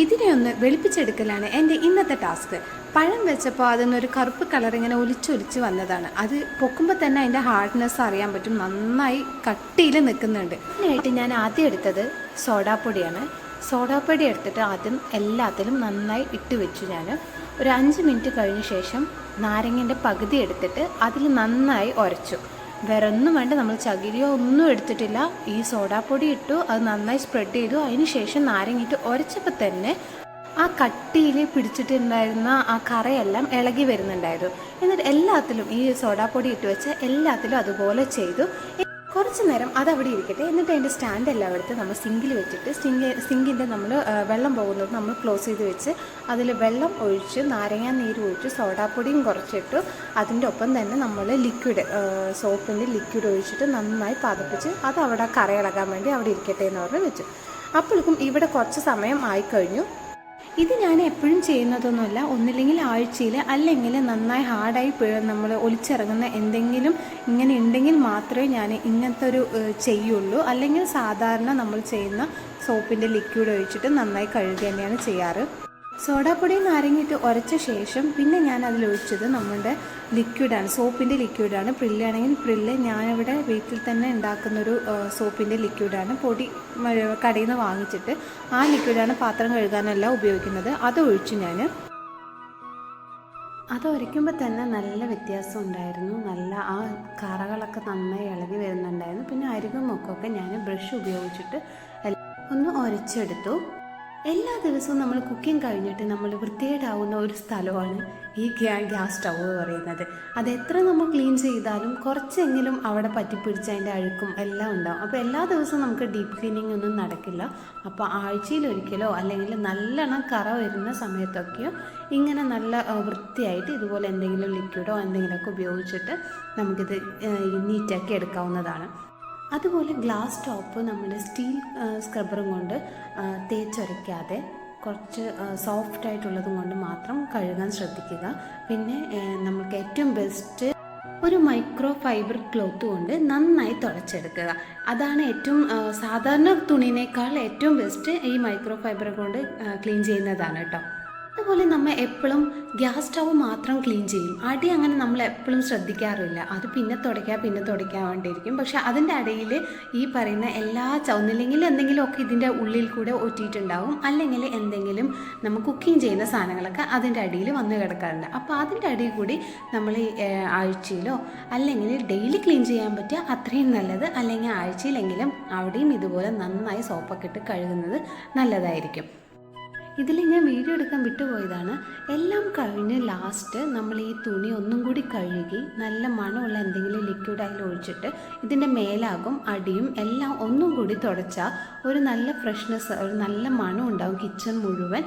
ഇതിനെ ഒന്ന് വെളുപ്പിച്ചെടുക്കലാണ് എൻ്റെ ഇന്നത്തെ ടാസ്ക്. പഴം വെച്ചപ്പോൾ അതിനൊരു കറുപ്പ് കളർ ഇങ്ങനെ ഒലിച്ചൊലിച്ച് വന്നതാണ്. അത് പൊക്കുമ്പോൾ തന്നെ അതിൻ്റെ ഹാർഡ്നെസ് അറിയാൻ പറ്റും, നന്നായി കട്ടിയിൽ നിൽക്കുന്നുണ്ട്. അതിനായിട്ട് ഞാൻ ആദ്യം എടുത്തത് സോഡാപ്പൊടിയാണ്. സോഡാപ്പൊടി എടുത്തിട്ട് ആദ്യം എല്ലാത്തിലും നന്നായി ഇട്ട് വെച്ചു. ഞാൻ ഒരു 5 മിനിറ്റ് കഴിഞ്ഞ ശേഷം നാരങ്ങൻ്റെ പകുതി എടുത്തിട്ട് അതിൽ നന്നായി ഉരച്ചു. വേറെ ഒന്നും വേണ്ട, നമ്മൾ ചകിരിയോ ഒന്നും എടുത്തിട്ടില്ല. ഈ സോഡാപ്പൊടി ഇട്ടു, അത് നന്നായി സ്പ്രെഡ് ചെയ്തു. അതിന് ശേഷം നാരങ്ങയിട്ട് ഉരച്ചപ്പോൾ തന്നെ ആ കട്ടിയിൽ പിടിച്ചിട്ടുണ്ടായിരുന്ന ആ കറയെല്ലാം ഇളകി വരുന്നുണ്ടായിരുന്നു. എന്നിട്ട് എല്ലാത്തിലും ഈ സോഡാപ്പൊടി ഇട്ട് വെച്ച് എല്ലാത്തിലും അതുപോലെ ചെയ്തു. കുറച്ച് നേരം അതവിടെ ഇരിക്കട്ടെ. എന്നിട്ട് അതിൻ്റെ സ്റ്റാൻഡ് എല്ലാം എടുത്ത് നമ്മൾ സിങ്കിൽ വെച്ചിട്ട് സിങ്കിൻ്റെ നമ്മൾ വെള്ളം പോകുന്നത് നമ്മൾ ക്ലോസ് ചെയ്ത് വെച്ച് അതിൽ വെള്ളം ഒഴിച്ച് നാരങ്ങ നീര് ഒഴിച്ച് സോഡാപ്പൊടിയും കുറച്ചിട്ടു. അതിൻ്റെ ഒപ്പം തന്നെ നമ്മൾ ലിക്വിഡ് സോപ്പിൻ്റെ ലിക്വിഡ് ഒഴിച്ചിട്ട് നന്നായി പതപ്പിച്ച് അത് അവിടെ കറയിളകാൻ വേണ്ടി അവിടെ ഇരിക്കട്ടെ എന്ന് പറഞ്ഞ് വെച്ചു. അപ്പോഴേക്കും ഇവിടെ കുറച്ച് സമയം ആയിക്കഴിഞ്ഞു. ഇത് ഞാൻ എപ്പോഴും ചെയ്യുന്നതൊന്നുമല്ല, ഒന്നില്ലെങ്കിൽ ആഴ്ചയിൽ അല്ലെങ്കിൽ നന്നായി ഹാർഡായി നമ്മൾ ഒലിച്ചിറങ്ങുന്ന എന്തെങ്കിലും ഇങ്ങനെ ഉണ്ടെങ്കിൽ മാത്രമേ ഞാൻ ഇങ്ങനത്തെ ഒരു ചെയ്യുള്ളൂ. അല്ലെങ്കിൽ സാധാരണ നമ്മൾ ചെയ്യുന്ന സോപ്പിൻ്റെ ലിക്വിഡ് ഒഴിച്ചിട്ട് നന്നായി കഴുകുക തന്നെയാണ് ചെയ്യാറ്. സോഡാപ്പൊടിയും നാരങ്ങയിട്ട് ഉരച്ച ശേഷം പിന്നെ ഞാൻ അതിലൊഴിച്ചത് നമ്മളുടെ ലിക്വിഡാണ്, സോപ്പിൻ്റെ ലിക്വിഡാണ്. പ്രില്ലാണെങ്കിൽ പ്രില്ല് ഞാനിവിടെ വീട്ടിൽ തന്നെ ഉണ്ടാക്കുന്നൊരു സോപ്പിൻ്റെ ലിക്വിഡാണ്. പൊടി കടയിൽ നിന്ന് വാങ്ങിച്ചിട്ട് ആ ലിക്വിഡാണ് പാത്രം കഴുകാനെല്ലാം ഉപയോഗിക്കുന്നത്. അത് ഒഴിച്ചു ഞാൻ. അത് ഉരയ്ക്കുമ്പോൾ തന്നെ നല്ല വ്യത്യാസം ഉണ്ടായിരുന്നു. നല്ല ആ കറകളൊക്കെ നന്നായി ഇളകി വരുന്നുണ്ടായിരുന്നു. പിന്നെ അരികും മുക്കൊക്കെ ഞാൻ ബ്രഷ് ഉപയോഗിച്ചിട്ട് ഒന്ന് ഉരച്ചെടുത്തു. എല്ലാ ദിവസവും നമ്മൾ കുക്കിംഗ് കഴിഞ്ഞിട്ട് നമ്മൾ വൃത്തികേടാവുന്ന ഒരു സ്ഥലമാണ് ഈ ഗ്യാസ് സ്റ്റൗ പറയുന്നത്. അത് എത്ര നമ്മൾ ക്ലീൻ ചെയ്താലും കുറച്ചെങ്കിലും അവിടെ പറ്റിപ്പിടിച്ച് അതിൻ്റെ അഴുക്കും എല്ലാം ഉണ്ടാവും. അപ്പോൾ എല്ലാ ദിവസവും നമുക്ക് ഡീപ്പ് ക്ലീനിങ് ഒന്നും നടക്കില്ല. അപ്പോൾ ആഴ്ചയിലൊരിക്കലോ അല്ലെങ്കിൽ നല്ലോണം കറ വരുന്ന സമയത്തൊക്കെയോ ഇങ്ങനെ നല്ല വൃത്തിയായിട്ട് ഇതുപോലെ എന്തെങ്കിലും ലിക്വിഡോ എന്തെങ്കിലുമൊക്കെ ഉപയോഗിച്ചിട്ട് നമുക്കിത് നീറ്റാക്കി എടുക്കാവുന്നതാണ്. അതുപോലെ ഗ്ലാസ് ടോപ്പ് നമ്മൾ സ്റ്റീൽ സ്ക്രബ്ബറും കൊണ്ട് തേച്ചൊരയ്ക്കാതെ കുറച്ച് സോഫ്റ്റായിട്ടുള്ളതും കൊണ്ട് മാത്രം കഴുകാൻ ശ്രദ്ധിക്കുക. പിന്നെ നമുക്ക് ഏറ്റവും ബെസ്റ്റ് ഒരു മൈക്രോ ഫൈബർ ക്ലോത്ത് കൊണ്ട് നന്നായി തുടച്ചെടുക്കുക. അതാണ് ഏറ്റവും സാധാരണ തുണിനേക്കാൾ ഏറ്റവും ബെസ്റ്റ്. ഈ മൈക്രോ ഫൈബർ കൊണ്ട് ക്ലീൻ ചെയ്യുന്നതാണ് കേട്ടോ. അതുപോലെ നമ്മൾ എപ്പോഴും ഗ്യാസ് സ്റ്റൗ മാത്രം ക്ലീൻ ചെയ്യും. അടി അങ്ങനെ നമ്മൾ എപ്പോഴും ശ്രദ്ധിക്കാറില്ല. അത് പിന്നെ തുടയ്ക്കാൻ വേണ്ടിയിരിക്കും. പക്ഷെ അതിൻ്റെ അടിയിൽ ഈ പറയുന്ന എല്ലാ ഒന്നില്ലെങ്കിൽ എന്തെങ്കിലുമൊക്കെ ഇതിൻ്റെ ഉള്ളിൽ കൂടെ ഒറ്റിയിട്ടുണ്ടാവും, അല്ലെങ്കിൽ എന്തെങ്കിലും നമ്മൾ കുക്കിംഗ് ചെയ്യുന്ന സാധനങ്ങളൊക്കെ അതിൻ്റെ അടിയിൽ വന്ന് കിടക്കാറുണ്ട്. അപ്പോൾ അതിൻ്റെ അടിയിൽ കൂടി നമ്മൾ ആഴ്ചയിലോ അല്ലെങ്കിൽ ഡെയിലി ക്ലീൻ ചെയ്യാൻ പറ്റിയ അത്രയും നല്ലത്. അല്ലെങ്കിൽ ആഴ്ചയിലെങ്കിലും അവിടെയും ഇതുപോലെ നന്നായി സോപ്പൊക്കെ ഇട്ട് കഴുകുന്നത് നല്ലതായിരിക്കും. ഇതിൽ ഞാൻ വീഡിയോ എടുക്കാൻ വിട്ടുപോയതാണ്. എല്ലാം കഴിഞ്ഞ് ലാസ്റ്റ് നമ്മൾ ഈ തുണി ഒന്നും കൂടി കഴുകി നല്ല മണമുള്ള എന്തെങ്കിലും ലിക്വിഡ് അതിൽ ഒഴിച്ചിട്ട് ഇതിൻ്റെ മേലാകും അടിയും എല്ലാം ഒന്നും കൂടി തുടച്ചാൽ ഒരു നല്ല ഫ്രഷ്നെസ്, ഒരു നല്ല മണം ഉണ്ടാവും കിച്ചൺ മുഴുവൻ.